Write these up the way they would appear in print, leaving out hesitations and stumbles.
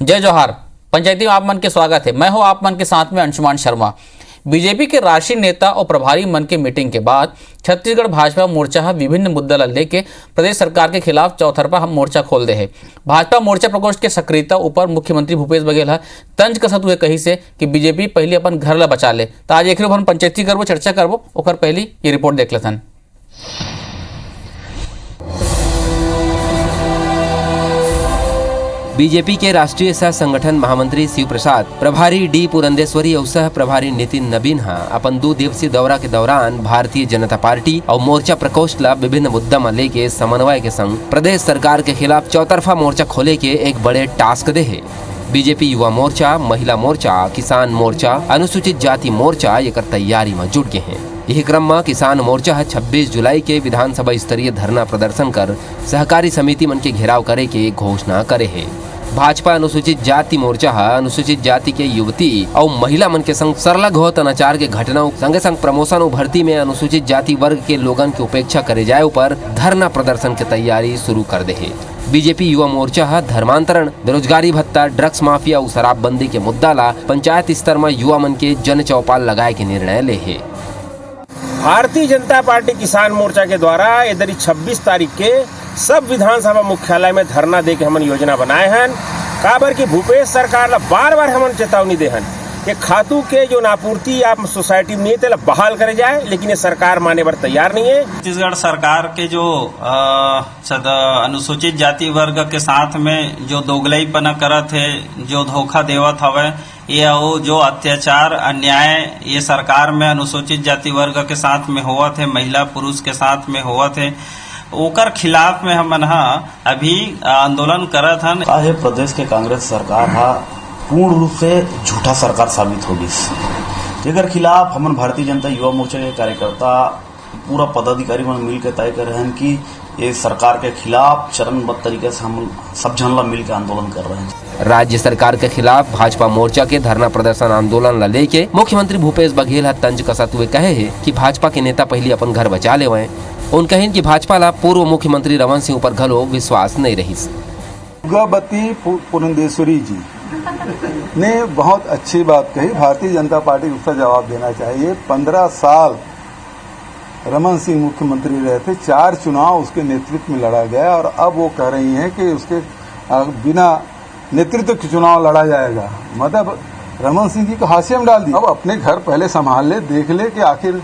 जय जोहार। पंचायती में आप मन के स्वागत है। मैं हूं आप मन के साथ में अंशुमान शर्मा। बीजेपी के राष्ट्रीय नेता और प्रभारी मन की मीटिंग के बाद छत्तीसगढ़ भाजपा मोर्चा विभिन्न मुद्दा ला लेके प्रदेश सरकार के खिलाफ चौतरफा हम मोर्चा खोल दे है। भाजपा मोर्चा प्रकोष्ठ के सक्रियता ऊपर मुख्यमंत्री भूपेश बघेल तंज कसत हुए कही से कि बीजेपी पहले अपन घर ला बचा ले। तो आज एक हम पंचायती करबो, चर्चा करबो, ओकर पहली ये रिपोर्ट देख लेथन। बीजेपी के राष्ट्रीय सह संगठन महामंत्री शिव प्रसाद, प्रभारी डी पुरंदेश्वरी और सह प्रभारी नितिन नबीन अपन 2 दिवसीय दौरा के दौरान भारतीय जनता पार्टी और मोर्चा प्रकोष्ठ ला विभिन्न मुद्दा में लेके समन्वय के संग प्रदेश सरकार के खिलाफ चौतरफा मोर्चा खोले के एक बड़े टास्क दे है। बीजेपी युवा मोर्चा, महिला मोर्चा, किसान मोर्चा, अनुसूचित जाति मोर्चा एक तैयारी में जुट गए हैं। यही क्रम में किसान मोर्चा 26 जुलाई के विधानसभा स्तरीय धरना प्रदर्शन कर सहकारी समिति मन के घेराव करे के घोषणा करे है। भाजपा अनुसूचित जाति मोर्चा अनुसूचित जाति के युवती और महिला मन के संग सरलग होत अनाचार के घटनाओं संगे संग प्रमोशन और भर्ती में अनुसूचित जाति वर्ग के लोगन की उपेक्षा करे जाए ऊपर धरना प्रदर्शन की तैयारी शुरू कर दे है। बीजेपी युवा मोर्चा धर्मांतरण, बेरोजगारी भत्ता, ड्रग्स माफिया और शराबबंदी के मुद्दा ला पंचायत स्तर में युवा मन के जन चौपाल लगाए के निर्णय ले है। भारतीय जनता पार्टी किसान मोर्चा के द्वारा इधर 26 तारीख के सब विधानसभा मुख्यालय में धरना दे के हमन योजना बनाए हैं। काबर की भूपेश सरकार ला बार बार हमन चेतावनी दे हैं कि खातू के जो नापूर्ति आप सोसाइटी में तेला बहाल करे जाए, लेकिन ये सरकार माने पर तैयार नहीं है। छत्तीसगढ़ सरकार के जो अनुसूचित जाति वर्ग के साथ में जो दोगलईपना करत है, जो धोखा देवत हवे, ये वो जो अत्याचार अन्याय ये सरकार में अनुसूचित जाति वर्ग के साथ में होवत है, महिला पुरुष के साथ में होवत है, ओकर खिलाफ में हमन अभी आंदोलन करत हन। काहे प्रदेश के कांग्रेस सरकार पूर्ण रूप से झूठा सरकार साबित होगी। एकर खिलाफ हमन भारतीय जनता युवा मोर्चा के कार्यकर्ता पूरा पदाधिकारी मन मिल के तय कर रहे हैं कि ये सरकार के खिलाफ चरणबद्ध तरीके से हम सब जन ला मिल के आंदोलन कर रहे हैं। राज्य सरकार के खिलाफ भाजपा मोर्चा के धरना प्रदर्शन आंदोलन ला लेके मुख्यमंत्री भूपेश बघेल तंज कसत हुए कहे है कि भाजपा के नेता पहले अपन घर बचा ले हुए। उन कहें कि भाजपा ला पूर्व मुख्यमंत्री रमन सिंह पर घलो विश्वास नहीं रही। गौबती पुरंदेश्वरी जी ने बहुत अच्छी बात कही। भारतीय जनता पार्टी को उसका जवाब देना चाहिए। 15 साल रमन सिंह मुख्यमंत्री रहे थे, 4 चुनाव उसके नेतृत्व में लड़ा गया और अब वो कह रही हैं कि उसके बिना नेतृत्व के चुनाव लड़ा जाएगा। मतलब रमन सिंह जी को हाशिए में डाल दी। अब अपने घर पहले संभाल ले, देख ले कि आखिर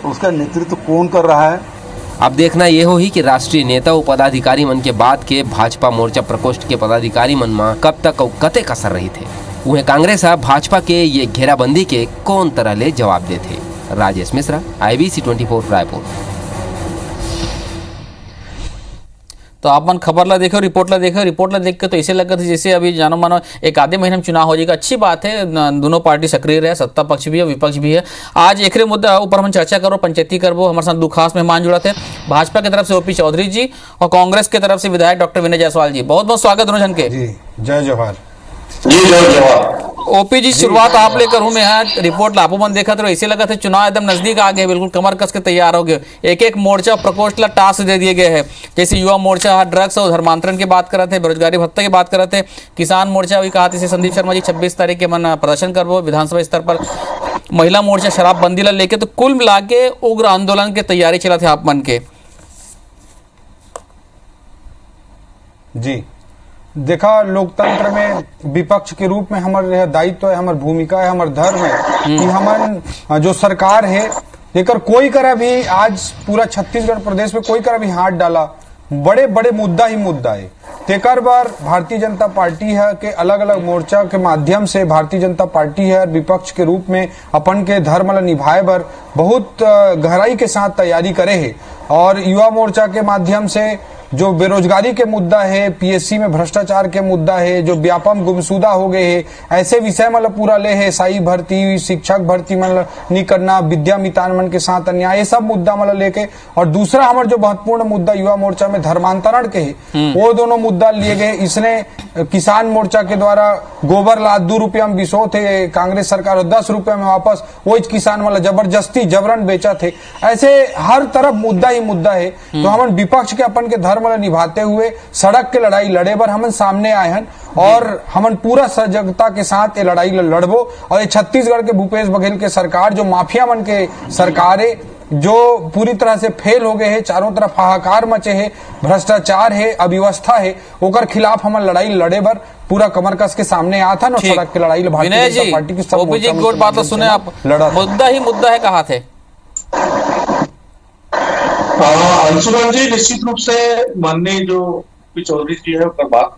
उसका नेतृत्व कौन कर रहा है। अब देखना ये हो ही कि राष्ट्रीय नेता और पदाधिकारी मन के बाद के भाजपा मोर्चा प्रकोष्ठ के पदाधिकारी मन में कब तक और कते कसर रही थे। उन्हें कांग्रेस भाजपा के ये घेराबंदी के कौन तरह ले जवाब देते। राजेश मिश्रा, IBC 24 रायपुर। तो आप मन खबर ला देखो, रिपोर्ट ला देखो, रिपोर्ट ला देख के तो ऐसे लगा था जैसे अभी जानो मानो एक आधे महीने में चुनाव हो जाएगा। अच्छी बात है, दोनों पार्टी सक्रिय रहे, सत्ता पक्ष भी है, विपक्ष भी है। आज एक मुद्दा ऊपर हम चर्चा करो, पंचायती करबो। हमारे साथ 2 खास मेहमान जुड़ा थे, भाजपा की तरफ से OP चौधरी जी और कांग्रेस की तरफ से विधायक डॉक्टर विनय जायसवाल जी। बहुत बहुत स्वागत दोनों जन के। जी जय जोहार। जी जय जोहार। OP जी, शुरुआत आप लेकर हूं मैं। यहाँ रिपोर्ट लापो मन देखा तो ऐसे लगा था चुनाव एकदम नजदीक आ गए, बिल्कुल कमर कस के तैयार हो गए। एक मोर्चा प्रकोष्ठ ला टास्क दे दिए गए हैं। जैसे युवा मोर्चा ड्रग्स और धर्मांतरण की बात कर रहे थे, बेरोजगारी भत्ता की बात कर रहे थे, किसान मोर्चा वही कहा थे संदीप शर्मा जी 26 तारीख के मन प्रदर्शन करबो विधानसभा स्तर पर, महिला मोर्चा शराबबंदी ला लेके, तो कुल मिला के उग्र आंदोलन की तैयारी चला थे आप मन के। जी देखा, लोकतंत्र में विपक्ष के रूप में हमारे दायित्व है, हमारी भूमिका है, हमारा धर्म है कि हमारे जो सरकार है लेकर कोई करा भी आज पूरा छत्तीसगढ़ प्रदेश में कोई करा भी हाथ डाला, बड़े बड़े मुद्दा ही मुद्दा है। तेकर बार भारतीय जनता पार्टी है के अलग अलग मोर्चा के माध्यम से भारतीय जनता पार्टी है विपक्ष के रूप में अपन के धर्म ला निभाए बर बहुत गहराई के साथ तैयारी करे है। और युवा मोर्चा के माध्यम से जो बेरोजगारी के मुद्दा है, PSC में भ्रष्टाचार के मुद्दा है, जो व्यापम गुमशुदा हो गए है, ऐसे विषय मतलब पूरा ले है, साई भर्ती, शिक्षक भर्ती मतलब नहीं करना, विद्या मितान मन के साथ अन्याय, ये सब मुद्दा मतलब लेके। और दूसरा हमारे जो महत्वपूर्ण मुद्दा युवा मोर्चा में धर्मांतरण के है, वो दोनों मुद्दा लिए गए। इसने किसान मोर्चा के द्वारा गोबर ला 2 रुपया में बिसो थे, कांग्रेस सरकार 10 रुपया में वापस वो किसान मतलब जबरदस्ती जबरन बेचा थे। ऐसे हर तरफ मुद्दा ही मुद्दा है। तो हम विपक्ष के अपन के धर्म धर्म ला निभाते हुए सड़क के लड़ाई लड़े बर हमन सामने आए हन और हमन पूरा सजगता के साथ ये लड़ाई लड़बो। और ये छत्तीसगढ़ के भूपेश बघेल के सरकार जो माफिया मन के सरकार है, जो पूरी तरह से फेल हो गए हैं, चारों तरफ हाहाकार मचे है, भ्रष्टाचार है, अव्यवस्था है, ओकर खिलाफ हमन लड़ाई लड़े बर पूरा कमर कस के सामने आता था। सड़क की लड़ाई भारतीय जनता पार्टी की सब ओपी जी गुड बात तो सुने आप, मुद्दा ही मुद्दा है, कहा थे अंशुमान जी। निश्चित रूप से माननीय जो चौधरी जी है बात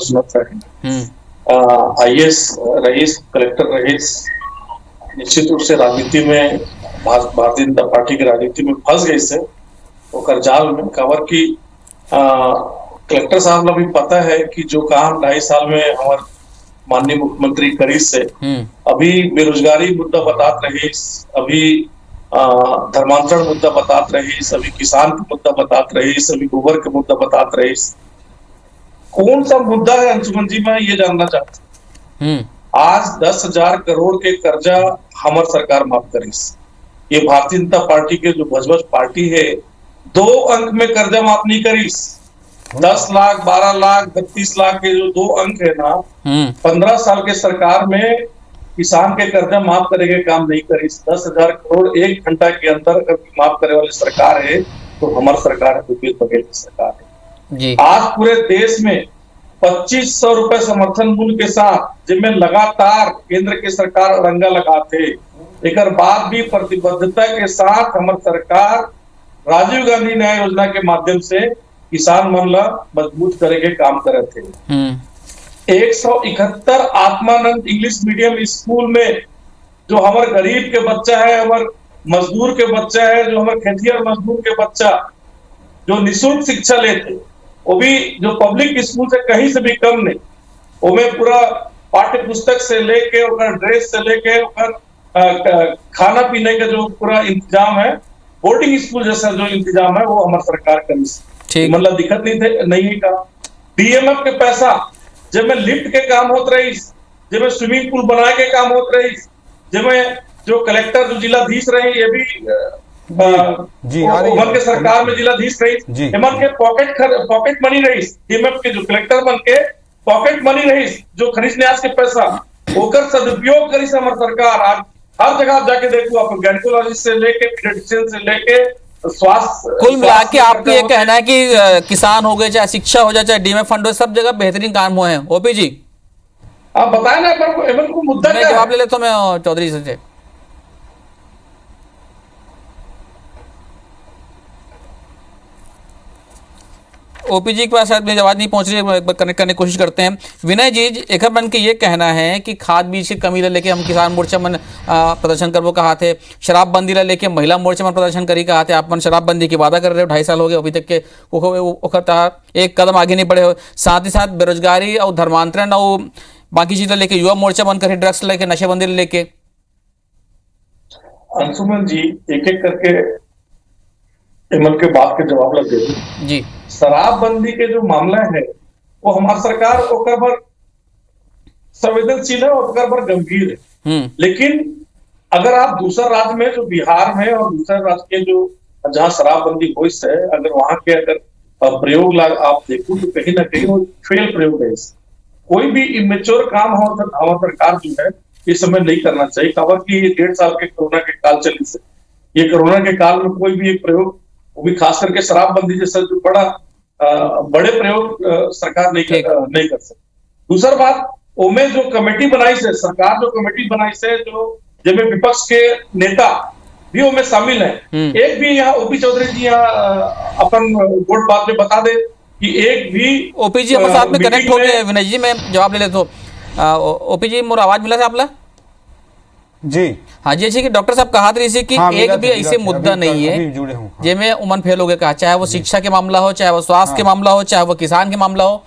सुनत रहे, IAS रईस, कलेक्टर रईस निश्चित रूप से राजनीति में भारतीय जनता पार्टी की राजनीति में फंस गई से ओकर जाल में कवर की। कलेक्टर साहब को भी पता है कि जो काम 2.5 साल में हमारे माननीय मुख्यमंत्री करी से अभी बेरोजगारी मुद्दा बतात रही, अभी धर्मांतरण मुद्दा बतात रही, अभी किसान का मुद्दा बतात रही, अभी गोबर के मुद्दा बतात रही। कौन सा मुद्दा है अंशुमन जी, मैं ये जानना चाहता हूँ। आज 10,000 करोड़ के कर्जा हमार सरकार माफ करी। ये भारतीय जनता पार्टी के जो भजबज पार्टी है 2 अंक में कर्जा माफ नहीं करी। 10 लाख, 12 लाख, 32 लाख के जो 2 अंक है ना, 15 साल के सरकार में किसान के कर्जा माफ करेंगे काम नहीं करी। 10,000 करोड़ 1 घंटा के अंदर अगर माफ करने वाली सरकार है तो हमारी सरकार है, भूपेश बघेल की सरकार है जी। आज पूरे देश में 2500 रुपए समर्थन मूल्य के साथ जिनमें लगातार केंद्र की सरकार रंगा लगाते, एक बाद भी प्रतिबद्धता के साथ हमारी सरकार राजीव गांधी न्याय योजना के माध्यम से किसान मन ला मजबूत करेंगे काम करे थे। 171 आत्मानंद इंग्लिश मीडियम स्कूल में जो हमारे गरीब के बच्चा है, हमारे मजदूर के बच्चा है, जो हमारे खेतिहर मजदूर के बच्चा जो निःशुल्क शिक्षा लेते, वो भी जो पब्लिक स्कूल से कहीं से भी कम नहीं, वो में पूरा पाठ्य पुस्तक से लेके ड्रेस से लेके खाना पीने का जो पूरा इंतजाम है, बोर्डिंग स्कूल जैसा जो इंतजाम है वो हमारी सरकार करी। मतलब दिक्कत नहीं है का। DMF के पैसा जब में लिफ्ट के काम होते रही, जब में स्विमिंग पूल बना के काम होते रही, जब में जो कलेक्टर जो जिलाधीश रही, ये भी के सरकार में जिलाधीश रही, एमन के पॉकेट मनी रही, DMF के जो कलेक्टर बन के पॉकेट मनी रही, जो खरीद न्यास के पैसा होकर सदुपयोग करी हमारी सरकार। आज हर जगह आप जाके देखो, आप गायनेकोलॉजिस्ट से लेके पीडियाट्रिशियन से लेके स्वास्थ्य, कुल मिला के आपको ये कहना है कि किसान हो गए, चाहे शिक्षा हो जाए, चाहे DMF फंड हो, सब जगह बेहतरीन काम हुए हैं। ओपी जी आप बताए ना, पर को मुद्दा क्या जवाब ले लेता हूं मैं चौधरी से। ओपी जी के पास शायद मेरी आवाज नहीं पहुंच रही है, एक बार कनेक्ट करने की कोशिश करते हैं। विनय जी, एक बन के ये कहना है कि खाद बीज की कमी लेके हम किसान मोर्चा में प्रदर्शन करबो कहा थे, शराबबंदी ला लेके महिला मोर्चा में प्रदर्शन करी कहा थे। आप मन शराबबंदी की वादा कर रहे हो, 2.5 साल हो गए अभी तक के एक कदम आगे नहीं बढ़े हो। साथ ही साथ बेरोजगारी और धर्मांतरण और बाकी चीजें लेके युवा मोर्चा बंद करे, ड्रग्स लेके, नशेबंदी लेके। अंशुमन जी एक एक करके इमन के बात के जवाब लग गए जी। शराबबंदी के जो मामला है वो हमारी सरकार ओकर पर संवेदनशील है, ओकर पर गंभीर है। लेकिन अगर आप दूसरा राज्य में जो बिहार में और दूसरे राज्य के जो जहाँ शराबबंदी हो है, अगर वहां के अगर प्रयोग आप देखो तो कहीं ना कहीं वो फेल प्रयोग है। कोई भी इमेच्योर काम हमारी सरकार जो है इस समय नहीं करना चाहिए। खबर की 1.5 साल के कोरोना के काल चली से, ये कोरोना के काल में कोई भी एक प्रयोग, वो भी खास करके शराबबंदी जैसा जो बड़े प्रयोग सरकार नहीं कर सकती। दूसरा बात, ओमे जो कमेटी बनाई से सरकार, जो कमेटी बनाई से जो जिसमें विपक्ष के नेता भी ओमे शामिल है, एक भी यहाँ ओपी चौधरी जी यहाँ अपन वोट बात में बता दे कि एक भी ओपी जी हमारे साथ में कनेक्ट हो गए। विनय जी मैं जवाब ले लेता हूँ। ओपी जी मोर आवाज मिला था आपला जी? हाँ जी कि डॉक्टर साहब कहा थे कि एक भी ऐसे मुद्दा नहीं है जिसमें उमन फेल हो गए कहा, चाहे वो शिक्षा के मामला हो, चाहे वो स्वास्थ्य के मामला हो, चाहे वो किसान के मामला हो।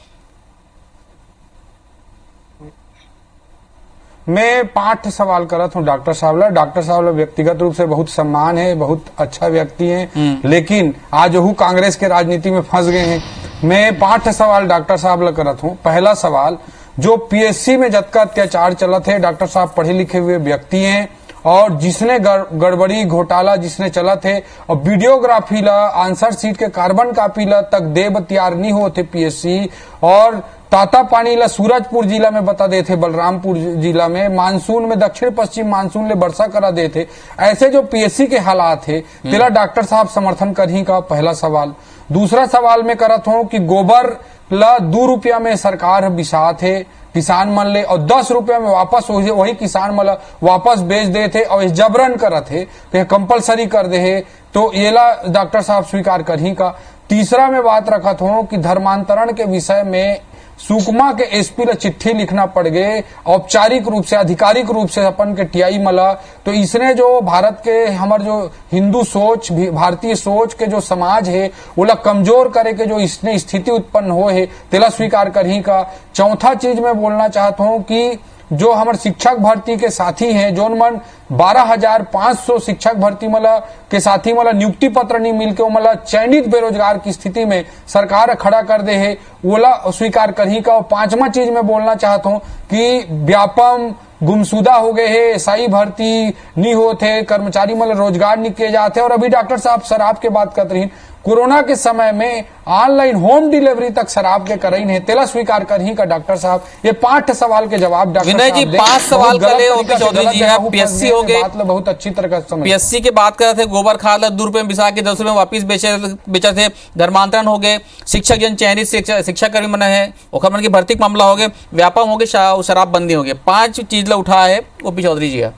मैं 5 सवाल करत हूँ डॉक्टर साहब व्यक्तिगत रूप से बहुत सम्मान है, बहुत अच्छा व्यक्ति है, लेकिन आज वो कांग्रेस के राजनीति में फंस गए हैं। मैं 5 सवाल डॉक्टर साहब करत हूँ। पहला सवाल, जो PSC में जतका अत्याचार चलत है, डॉक्टर साहब पढ़े लिखे हुए व्यक्ति हैं और जिसने गड़बड़ी घोटाला जिसने चला थे और वीडियोग्राफी ला आंसर सीट के कार्बन कापी ला तक देव तैयार नहीं होते पीएससी और ताता पानी ला सूरजपुर जिला में बता देते बलरामपुर जिला में मानसून में दक्षिण पश्चिम मानसून ले वर्षा करा देते। ऐसे जो पीएससी के हालात है तेरा डॉक्टर साहब समर्थन करही का पहला सवाल। दूसरा सवाल में करत हूं कि गोबर ला 2 रुपया में सरकार बिसात है किसान मन ले और 10 रुपया में वापस वही किसान मन वापस बेच दे थे और जबरन करत है तो कंपलसरी कर दे है तो ये ला डॉक्टर साहब स्वीकार करही का। तीसरा में बात रखत हूं कि धर्मांतरण के विषय में सुकमा के एसपी ला चिट्ठी लिखना पड़ गए औपचारिक रूप से आधिकारिक रूप से अपन के टीआई मला तो इसने जो भारत के हमार जो हिंदू सोच भारतीय सोच के जो समाज है वो कमजोर करे के जो इसने स्थिति उत्पन्न हो है तेला स्वीकार करही का। चौथा चीज मैं बोलना चाहता हूं कि जो हमारे शिक्षक भर्ती के साथी हैं जोन मन 12,500 शिक्षक भर्ती मला के साथी मला नियुक्ति पत्र नहीं मिलके मला चयनित बेरोजगार की स्थिति में सरकार खड़ा कर दे है ओला स्वीकार करही का। और पांचवा चीज मैं बोलना चाहता हूं कि व्यापम गुमशुदा हो गए है एसआई भर्ती नहीं होते कर्मचारी मतलब रोजगार नहीं किए जाते और अभी डॉक्टर साहब शराब के बात कर रही कोरोना के समय में ऑनलाइन होम डिलीवरी तक शराब के कर रही है तेला स्वीकार करही का डॉक्टर साहब। ये 5 सवाल के जवाब डॉक्टर विनय जी 5 सवाल करे ओपी चौधरी जी है पीएससी हो गए बहुत अच्छी तरह से पीएससी की बात कर रहे थे गोबर खाद 2 रुपए में बिसा के 10 रुपए में वापिस बेचा थे। धर्मांतरण हो गए शिक्षक जन चयनित शिक्षा कर्मी मन है ओखर मन की भर्ती मामला हो गए व्यापम हो गए शराबबंदी हो गई 5 चीज ला उठा है ओपी चौधरी जी है।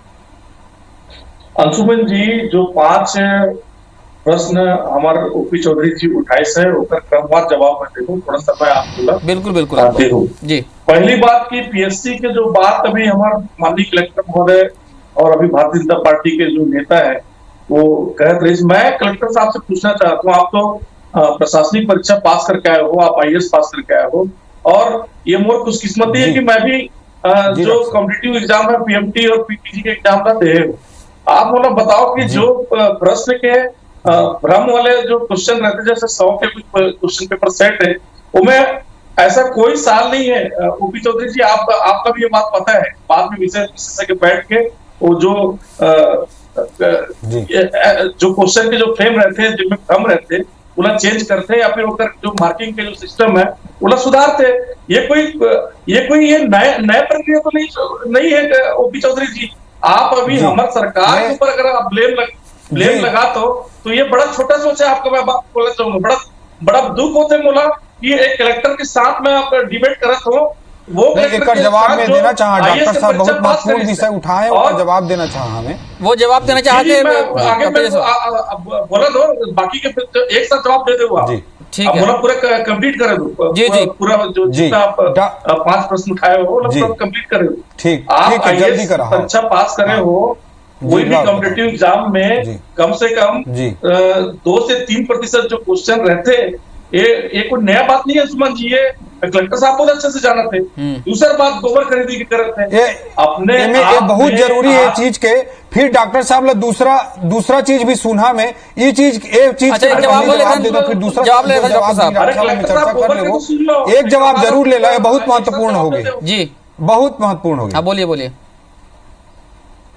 अंशुमन जी जो 5 प्रश्न हमारे ओपी चौधरी जी उठाए से ओकर क्रमवार जवाब मैं देखूं थोड़ा सा मैं आपको बिल्कुल जी। पहली बात की पीएससी के जो बात अभी हमारे माननीय कलेक्टर महोदय और अभी भारतीय जनता पार्टी के जो नेता है वो कह रहे मैं कलेक्टर साहब से पूछना चाहता हूँ आप तो प्रशासनिक परीक्षा पास करके आए हो आप आईएएस पास करके आए हो और ये मोर खुशकिस्मती है कि मैं भी जो कॉम्पिटिटिव एग्जाम है पीएमटी और पीपीजी के एग्जाम का दे आप मुझे बताओ कि जो प्रश्न के भ्रम वाले जो क्वेश्चन रहते जैसे 100 के क्वेश्चन पेपर सेट है उनमें ऐसा कोई साल नहीं है। ओपी चौधरी जी आपका भी ये बात पता है बाद में विशेषज्ञ बैठ के वो जो क्वेश्चन के जो फ्रेम रहते हैं जिनमें भ्रम रहते हैं उन्हें चेंज करते हैं या फिर जो मार्किंग के जो सिस्टम है उन्हें सुधारते। ये कोई नया प्रक्रिया तो नहीं है ओपी चौधरी जी। आप अभी हमारे सरकार के ऊपर अगर आप ब्लेम लगा तो ये बड़ा छोटा सोच है आपका। मैं बात बोलना चाहूंगा बड़ा दुख होते मोला कि एक कलेक्टर के साथ में आप डिबेट करत हो वो एक जवाब में देना चाहा डॉक्टर साहब बहुत महत्वपूर्ण विषय उठाए और जवाब देना चाहा हमें वो जवाब देना चाहते आगे बोला दो बाकी के एक साथ जवाब दे दो आप ठीक है पूरा कंप्लीट करे दो जी पूरा जो जितना आप 5 प्रश्न उठाए हो पूरा कंप्लीट करे दो ठीक आप जल्दी करा अच्छा पास करे हो कोई भी कॉम्पिटिटिव एग्जाम में कम से कम 2 से 3% जो क्वेश्चन रहते ये कोई नया बात नहीं है सुमन जी। ये कलेक्टर साहब बहुत अच्छे से जाना थे। दूसरा बात गोबर खरीदी की करते थे अपने ये बहुत जरूरी है चीज के फिर डॉक्टर साहब दूसरा चीज भी सुना में ये चीज जवाब दे दो फिर दूसरा चर्चा कर ले एक जवाब जरूर ले लो बहुत महत्वपूर्ण हो गई जी बहुत महत्वपूर्ण हो गई। बोलिए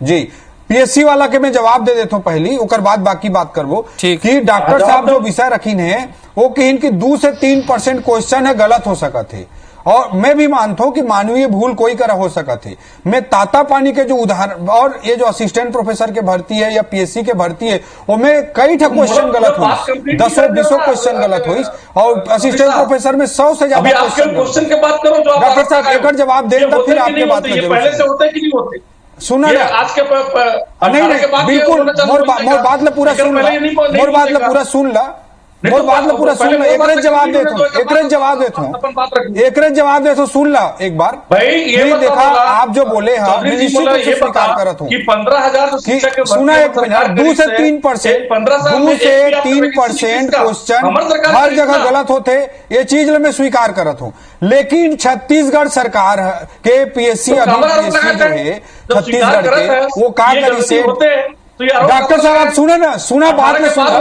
जी पीएससी वाला के मैं जवाब दे देता हूँ पहली उकर बाद बाकी बात करबो कि डॉक्टर साहब जो विषय रखीन है वो कहीं की 2 से 3% क्वेश्चन है गलत हो सका थे और मैं भी मानता हूँ कि मानवीय भूल कोई करा हो सका थे। मैं ताता पानी के जो उदाहरण और ये जो असिस्टेंट प्रोफेसर के भर्ती है या पीएससी के भर्ती है वो में कई क्वेश्चन गलत हुई 10-20 क्वेश्चन गलत हुई और असिस्टेंट प्रोफेसर में 100 से ज्यादा क्वेश्चन की बात करो डॉक्टर साहब एक जवाब देता फिर आपके बात में पहले से होते कि नहीं होते सुना आज के नहीं बिल्कुल मोर बात ले पूरा सुन ला मोर बात ले पूरा सुन ला मोर बात ले पूरा सुन ला एक जवाब देता सुन ला एक बार भाई ये देखा आप जो बोले हाँ निश्चित रूप से स्वीकार करत हूँ 15,000 सुना 1 मिनट 2 से 3% क्वेश्चन हर जगह गलत होते ये चीज मैं स्वीकार करत हूँ। लेकिन छत्तीसगढ़ सरकार के पीएससी अभी पीएससी जो है छत्तीसगढ़ के वो का करी से तो ये आरोप डॉक्टर साहब आप सुना ना, सुना बात में सुना,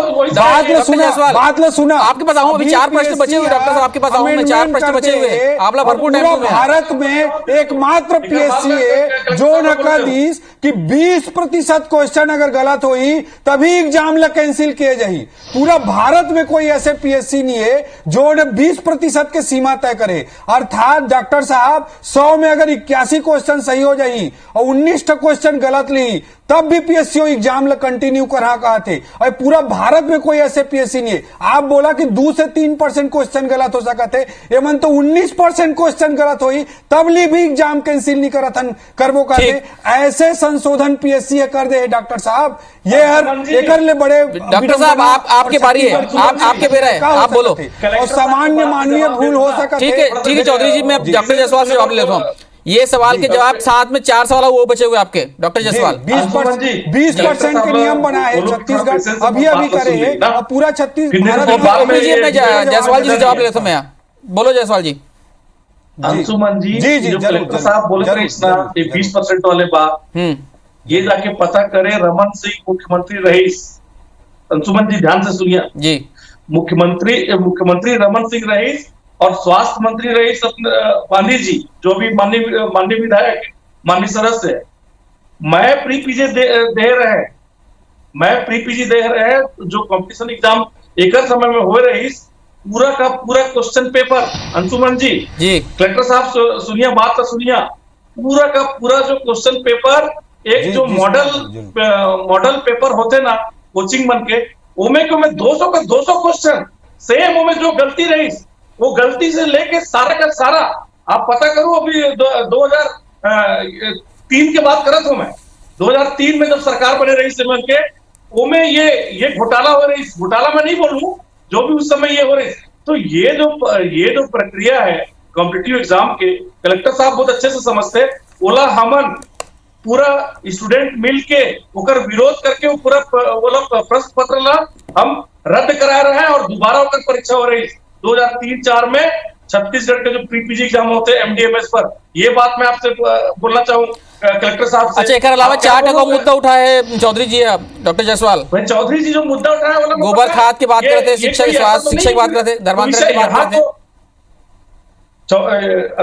बात में सुना। आपके पास आऊं, अभी 4 प्रश्न बचे हुए डॉक्टर साहब, आपके पास आऊं मैं, 4 प्रश्न बचे हुए, आप लोग भरपूर टाइम में। भारत में एकमात्र पीएससी है जो नकदीस कि 20% क्वेश्चन अगर गलत हुई तभी एग्जाम ला कैंसिल किए जाही। पूरा भारत में कोई ऐसे पीएससी नहीं है जो 20% के सीमा तय करे। अर्थात डॉक्टर साहब 100 में अगर 81 क्वेश्चन सही हो जाही और 19 क्वेश्चन गलत ली तब भी पीएससी एग्जाम ला कंटिन्यू करा कहा थे। और पूरा भारत में कोई ऐसे पीएससी नहीं है। आप बोला कि 2 से 3% क्वेश्चन गलत हो सका थे, एमन तो 19% क्वेश्चन गलत हुई तब ली भी एग्जाम कैंसिल नहीं करा था, करवो कहते। ऐसे संशोधन पीएससी कर दे डॉक्टर साहब, ये हर एक ले बड़े। डॉक्टर साहब आपके बारी है, आपके बेरा है, आप बोलो। और सामान्य मानवीय भूल हो सका। ठीक है चौधरी जी, मैं डॉक्टर जायसवाल से जवाब लेता हूँ। ये सवाल के जवाब साथ में 4 सवाल वो बचे हुए आपके डॉक्टर जायसवाल। 20% के नियम बना है छत्तीसगढ़ अभी करे है और पूरा छत्तीसगढ़। जायसवाल जी से जवाब लेता हूँ मैं, बोलो जायसवाल जी। अंशुमन जी जो कलेक्टर साहब बोल रहे हैं 20% वाले बात, ये जाके पता करे रमन सिंह मुख्यमंत्री रईस। अंशुमन जी ध्यान से सुनिए जी, मुख्यमंत्री रमन सिंह रईस और स्वास्थ्य मंत्री रईस पांडे जी जो भी माननीय विधायक माननीय सदस्य है, मैं प्री पीजी दे रहे हैं जो कंपटीशन एग्जाम एक समय में हो रही पूरा का पूरा क्वेश्चन पेपर। अंशुमन जी कलेक्टर साहब सुनिए बात तो सुनिए, पूरा का पूरा जो क्वेश्चन पेपर एक जो मॉडल पेपर होते ना कोचिंग बन के ओमे को में 200 का 200 क्वेश्चन सेम ओमे जो गलती रही वो गलती से लेके सारा का सारा आप पता करो। अभी 2003 के बात करत हूं मैं, 2003 में जब सरकार बने रही से के ओमे ये घोटाला हो रही, घोटाला मैं नहीं बोलूं जो भी उस समय ये हो रही। तो ये जो प्रक्रिया है कॉम्पिटिटिव एग्जाम के कलेक्टर साहब बहुत अच्छे से समझते, ओला हमन पूरा स्टूडेंट मिल के ओकर विरोध करके वो पूरा प्रश्न पत्र ला हम रद्द करा रहे हैं और दोबारा होकर परीक्षा हो रही 2003-4 में छत्तीसगढ़ के जो प्री पीजी एग्जाम होते हैं एमडीएमएस पर। ये बात मैं आपसे बोलना चाहूँ कलेक्टर साहब से। अच्छा, एक अलावा 4 टका मुद्दा उठा है चौधरी जी, डॉक्टर जायसवाल। चौधरी जी जो मुद्दा उठाया वो गोबर खाद की बात करते, शिक्षा की बात करते, धर्मांतरण की बात करते।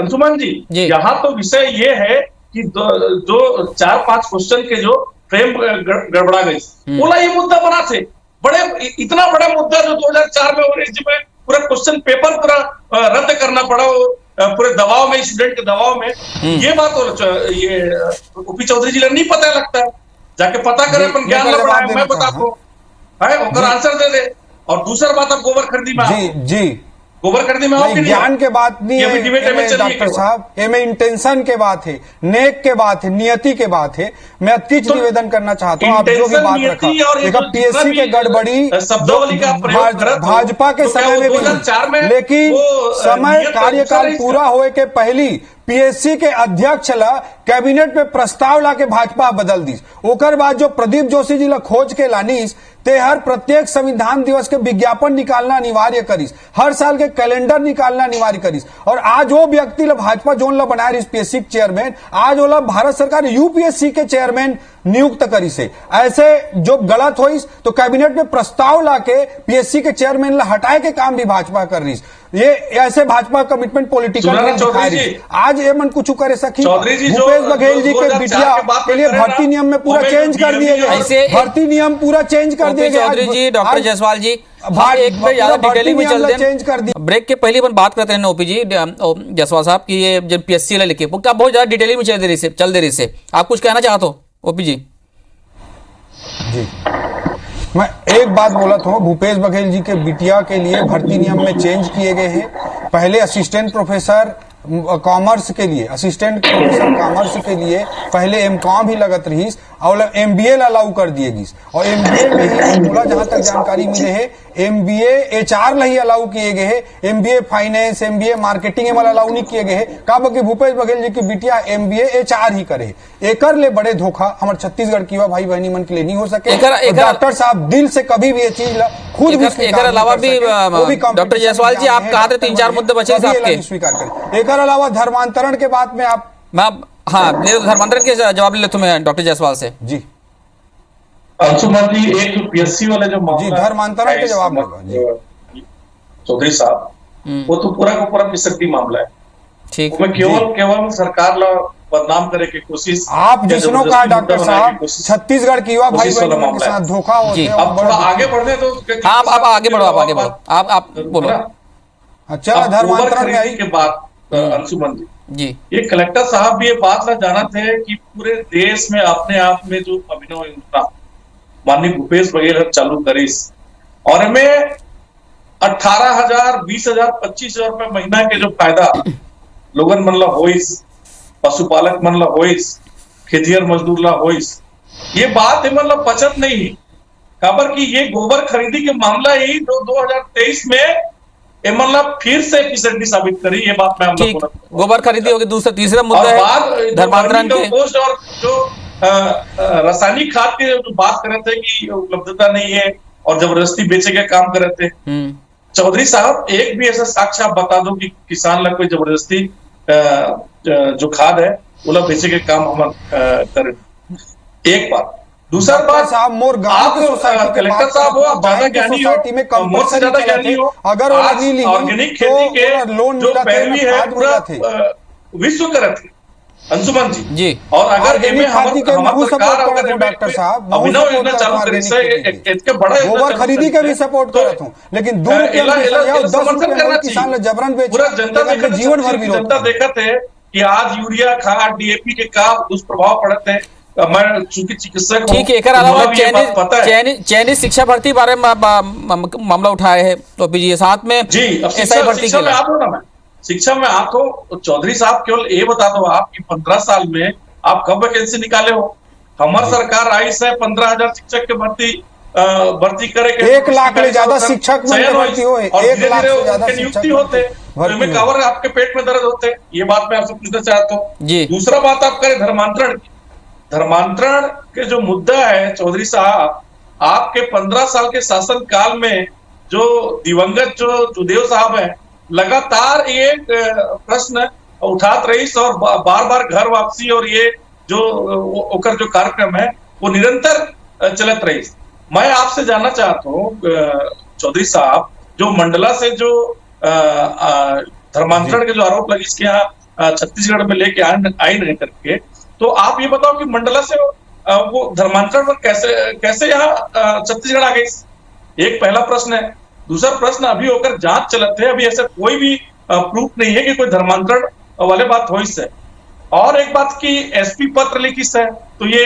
अंशुमन जी यहाँ तो विषय ये है कि जो 4-5 क्वेश्चन के जो फ्रेम गड़बड़ा गई, बोला ये मुद्दा बना थे बड़े, इतना बड़ा मुद्दा जो 2004 में हो रही जिसमें पूरा क्वेश्चन पेपर पूरा रद्द करना पड़ा पूरे दबाव में, स्टूडेंट के दबाव में। ये बात ये ओपी चौधरी जी नहीं पता लगता है, जाके पता करे अपन ज्ञान न बढ़ाए, मैं बताता हूँ आंसर दे दे। और दूसरा बात आप गोबर खरीदी में गोबर खरीदी में ज्ञान के बात नहीं है डॉक्टर साहब, एमे इंटेंशन के बात है, नेक के बात है, नियति के बात है। मैं अतिरिक्त निवेदन करना चाहता हूँ, आप जो भी बात रखा पीएससी के गड़बड़ी भाजपा के समय में भी, लेकिन समय कार्यकाल पूरा होए के पहली पीएससी के अध्यक्ष ला कैबिनेट में प्रस्ताव लाके भाजपा बदल दी। ओकर बाद जो प्रदीप जोशी जी ला खोज के लानीस ते हर प्रत्येक संविधान दिवस के विज्ञापन निकालना अनिवार्य करीस, हर साल के कैलेंडर निकालना अनिवार्य करीस। और आज वो व्यक्ति ला भाजपा जोन ला बनाया रही पीएससी के चेयरमैन, आज वो भारत सरकार यूपीएससी के चेयरमैन नियुक्त करी से। ऐसे जो गलत हुई तो कैबिनेट में प्रस्ताव लाके पीएससी के चेयरमैन ला हटाए के काम भी भाजपा कर रही। ये ऐसे भाजपा कमिटमेंट पॉलिटिकल आज ये मन कुछ करे सकी। भूपेश बघेल जी के बिटिया के लिए भर्ती नियम में पूरा चेंज कर दिए गए, भर्ती नियम पूरा चेंज कर दिए गए। चौधरी जी, डॉक्टर जायसवाल जी, एक बार ज्यादा डिटेलिंग में चलते हैं, ब्रेक के पहले अपन बात करते हैं ओपी जी जायसवाल साहब की ये जब पीएससी लिखे वो क्या बहुत ज्यादा डिटेलिंग में चल दे रही से, आप कुछ कहना चाहते हो ओपी जी? जी मैं एक बात बोला था, भूपेश बघेल जी के बिटिया के लिए भर्ती नियम में चेंज किए गए हैं। पहले असिस्टेंट प्रोफेसर कॉमर्स के लिए, असिस्टेंट प्रोफेसर कॉमर्स के लिए पहले एमकॉम ही लगत रही और एमबीए अलाउ कर दिए गई। और एमबीए में ही बोला जहां तक जानकारी मिले है एमबीए एचआर ही अलाउ किए गए हैं, MBA finance, MBA marketing M allow नहीं किए गए हैं। कहा कि भूपेश बघेल जी की बिटिया एमबीए एचआर ही करे, एकर ले बड़े धोखा हमारे छत्तीसगढ़ की भाई बहनी मन के लिए नहीं हो सके। डॉक्टर साहब दिल से कभी भी ये चीज खुद भी अलावा भी डॉक्टर जायसवाल जी आप कहा थे 3-4 मुद्दे बचे स्वीकार करें। एक अलावा धर्मांतरण के बात में आप हाँ धर्मांतरण के जवाब ले तुम्हें डॉक्टर जायसवाल से। जी अंशुमान जी, एक जो पीएससी वाले जो मामला जी, धर्मांतरण के जवाब होगा जी। चौधरी साहब, वो तो पूरा का पूरा पिसक्ति मामला है। ठीक, उसमें केवल सरकार ला बदनाम करे की कोशिश। आप जिसने कहा डॉक्टर साहब छत्तीसगढ़ की युवा भाई बहनों के साथ धोखा होते हैं। अब थोड़ा आगे बढ़ने तो आप आगे बढ़ो, आप आगे बढ़ो, आप बोलो। अच्छा, धर्मांतरण में आई के बाद अंशुमन जी, ये कलेक्टर साहब भी ये बात ना जाना थे कि पूरे देश में अपने आप में जो अभिनव योजना माननीय भूपेश बघेल चालू करीस और हमें 18,000, 20,000, 25,000 रुपए महीना के जो फायदा लोगन मन ला होइस, पशुपालक मन ला होइस, खेतिहर मजदूर ला होइस, ये बात मन ला पचत नहीं है। काबर की ये गोबर खरीदी के मामला ही 2023 में मतलब फिर से फिसड्डी साबित करी। ये बात मैं ठीक, गोबर खरीदी होगी। दूसरा तीसरा मुद्दा है धर्मांतरण के और जो रासायनिक खाद की जो बात कर रहे थे कि उपलब्धता नहीं है और जबरदस्ती बेचे के काम कर रहे थे। चौधरी साहब, एक भी ऐसा साक्ष्य आप बता दो कि किसान लोग कोई जबरदस्ती जो खाद है वो बेचे के काम हम करें। एक बात। दूसरा बात, साहब मोर गांव की सोसाइटी कलेक्टर साहब हो, आप ज्यादा ज्ञानी हो, मोर से ज्यादा ज्ञानी हो। अगर ऑर्गेनिक खेती के लोन जो पहलवी है पूरा विश्व करे थे अंशुमन जी। और अगर डॉक्टर साहब अभिनव योजना चालू करे इसके बड़ा गोबर खरीदी के भी सपोर्ट करता हूँ, लेकिन 2 रुपया किसान ने जबरन बेच पूरा जनता जीवन भर भी जनता देखा थे कि आज यूरिया खाद डीएपी के का दुष्प्रभाव पड़ते हैं। मैं चूंकि चिकित्सक हूं, ठीक है, एक अलावा चयनित शिक्षा भर्ती बारे में मामला उठाए है तो जी साथ में जी एसआई भर्ती शिक्षा में आप हो ना, मैं शिक्षा में आप हो तो चौधरी साहब केवल ये बता दो आप कि 15 साल में आप कब वैकेंसी निकाले हो? हमारी सरकार आई से 15,000 शिक्षक के भर्ती करे 1 लाख से ज्यादा शिक्षक भर्ती हो, 1 लाख से ज्यादा नियुक्ति होते कवर आपके पेट में दर्द होते। ये बात मैं आपसे पूछना चाहता हूँ। दूसरा बात आप करें धर्मांतरण की। धर्मांतरण के जो मुद्दा है चौधरी साहब, आपके 15 साल के शासन काल में जो दिवंगत जो जुदेव साहब है लगातार ये प्रश्न उठात रही और बार बार घर वापसी और ये जो ओकर जो कार्यक्रम है वो निरंतर चलत रही। मैं आपसे जानना चाहता हूँ चौधरी साहब, जो मंडला से जो धर्मांतरण के जो आरोप लगे इसके यहाँ छत्तीसगढ़ में लेके आई नहीं करके, तो आप ये बताओ कि मंडला से वो धर्मांतरण पर कैसे यहाँ छत्तीसगढ़ आ गई? एक पहला प्रश्न है। दूसरा प्रश्न, अभी होकर जांच चलते है, अभी ऐसा कोई भी प्रूफ नहीं है कि कोई धर्मांतरण वाले बात हो इससे। और एक बात की एसपी पत्र लिखी है तो ये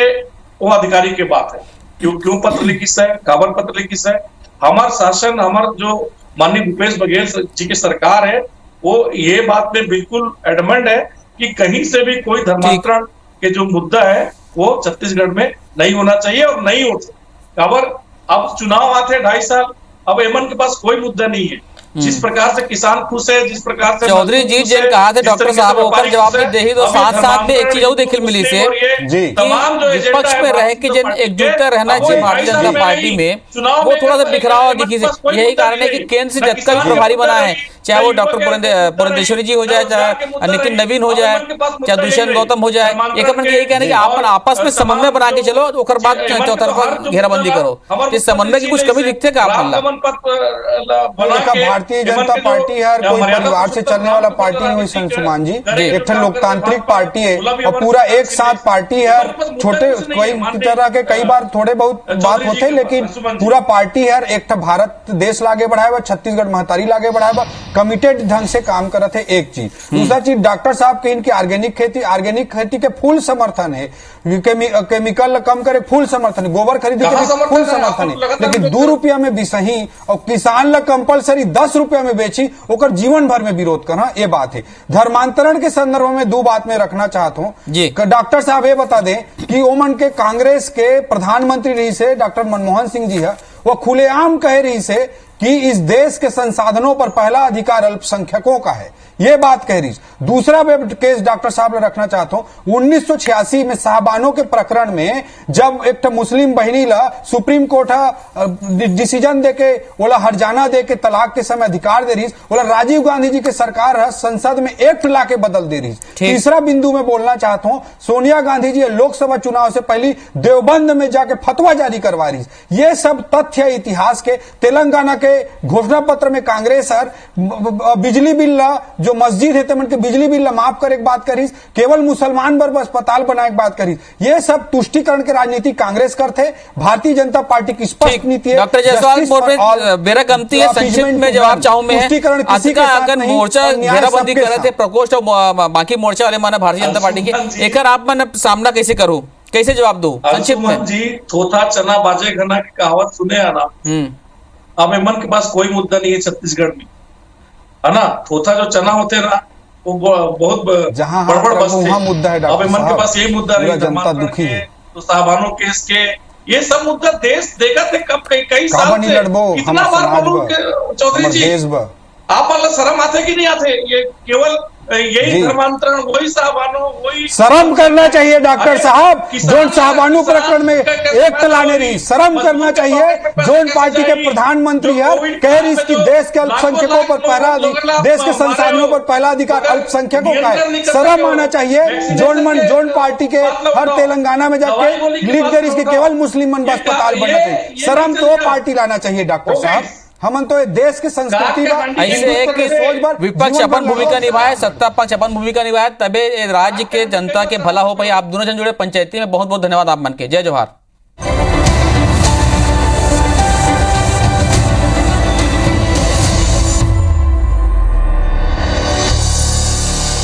वो अधिकारी की बात है, क्यों पत्र लिखी है, काबर पत्र लिखी है। हमार शासन, हमार जो माननीय भूपेश बघेल जी की सरकार है वो ये बात में बिल्कुल एडमेंट है कि कहीं से भी कोई धर्मांतरण के जो मुद्दा है वो छत्तीसगढ़ में नहीं होना चाहिए और नहीं हो सकता। अब चुनाव आते हैं 2.5 साल, अब एमन के पास कोई मुद्दा नहीं है। जिस प्रकार से किसान खुश है, जिस प्रकार से चौधरी जी जेल कहा थे डॉक्टर साहब होकर जवाब नहीं दे तो साथ में एक चीज और देखने मिली से तमाम जो विपक्ष में रह के जिन एकजुटता रहना चाहिए भारतीय जनता पार्टी में वो थोड़ा सा बिखराव दिखी से। यही कारण है कि केंद्र से जितना भी प्रभारी बना है, चाहे वो डॉक्टर पुरंदेश्वरी जी हो जाए, चाहे नितिन नवीन हो जाए, चाहे दुष्यंत गौतम हो जाए, एक अपन यही कहना कि आप आपस में समन्वय बना के चलो, ओकर बाद चौतरफा घेराबंदी करो। इस समन्वय की कुछ कमी दिखते का आप? भारतीय जनता पार्टी है कोई परिवार से चलने वाला पार्टी नहीं हुई संशुमान जी, एक लोकतांत्रिक पार्टी है और पूरा एक साथ पार्टी है। छोटे कोई तरह के कई बार थोड़े बहुत बात होते हैं, लेकिन पूरा पार्टी है। एक भारत देश लागे बढ़ाए, छत्तीसगढ़ महतारी लागे बढ़ाए, कमिटेड ढंग से काम कर रहे थे। एक चीज, दूसरा चीज डॉक्टर साहब के इनकी ऑर्गेनिक खेती के फुल समर्थन है, केमिकल कम करे फुल समर्थन है, गोबर खरीदी के फुल समर्थन है, लेकिन 2 रुपया में भी सही और किसान ला कंपलसरी 10 रुपया में बेची ओकर जीवन भर में विरोध करना, ये बात है। धर्मांतरण के संदर्भ में 2 बात में रखना चाहता हूं। डॉक्टर साहब ये बता दें कि ओमन के कांग्रेस के प्रधानमंत्री रही से डॉक्टर मनमोहन सिंह जी है, वो खुलेआम कह रही से कि इस देश के संसाधनों पर पहला अधिकार अल्पसंख्यकों का है, ये बात कह रही। दूसरा मैं केस डॉक्टर साहब ने रखना चाहता हूं, 1986 में साहबानों के प्रकरण में जब एक मुस्लिम बहनी ला सुप्रीम कोर्ट डिसीजन दे के बोला हरजाना दे के तलाक के समय अधिकार दे रही, बोला राजीव गांधी जी के सरकार संसद में एक्ट ला के बदल दे रही। तीसरा बिंदु में बोलना चाहता हूं, सोनिया गांधी जी लोकसभा चुनाव से पहले देवबंद में जाके फतवा जारी करवा रही। ये सब तथ्य इतिहास के। तेलंगाना के घोषणा पत्र में कांग्रेस बिजली बिल जो मस्जिद है तमन के बिजली बिल माफ कर एक बात करी, केवल मुसलमान पर अस्पताल बनाए एक बात करी। ये सब तुष्टिकरण के राजनीति कांग्रेस करते। भारतीय जनता पार्टी की स्पष्ट नीति है। डॉक्टर जायसवाल मेरा गमती है, संक्षिप्त में जवाब चाहूं मैं अगर मोर्चा घेराबंदी कर रहे थे प्रकोष्ठ और बाकी मोर्चा वाले माना भारतीय जनता पार्टी के, एक आप मन सामना कैसे करूं, कैसे जवाब दो संक्षिप्त में? जी थोथा चना बाजे घना की कहावत सुने आना, अब मन के पास कोई मुद्दा नहीं है छत्तीसगढ़ में, है ना। थोथा जो चना होते हैं ना वो बहुत जहां बड़बड़ बसते हैं। मुद्दा है अब मन के पास यही मुद्दा नहीं, जनता दुखी है तो साहबानों केस के ये सब मुद्दा देश देखा थे कब कई साल से। कितना बार बोलूं चौधरी जी आप वाला शर्म आते कि नहीं आते? ये केवल यही धर्मांतरण, वही साहबानों, वही शर्म करना चाहिए डॉक्टर साहब। जोन साहबानू प्रकरण में एक लाने रही, शर्म करना चाहिए। जोन पार्टी के प्रधानमंत्री है कह रही कि देश के अल्पसंख्यकों पर पहला, देश के संसाधनों पर पहला अधिकार अल्पसंख्यकों का है, शर्म आना चाहिए। जोन पार्टी के हर तेलंगाना में जाके लिख दे रही कि केवल मुस्लिम मन अस्पताल बनना चाहिए, शर्म तो पार्टी लाना चाहिए डॉक्टर साहब। हम तो देश के संस्कृति ऐसे एक विपक्ष अपन भूमिका निभाए, सत्ता पक्ष अपन भूमिका निभाए, तबे राज्य के जनता के भला हो पाए। आप दोनों जन जुड़े पंचायती में बहुत बहुत धन्यवाद आप मन के। जय जोहार।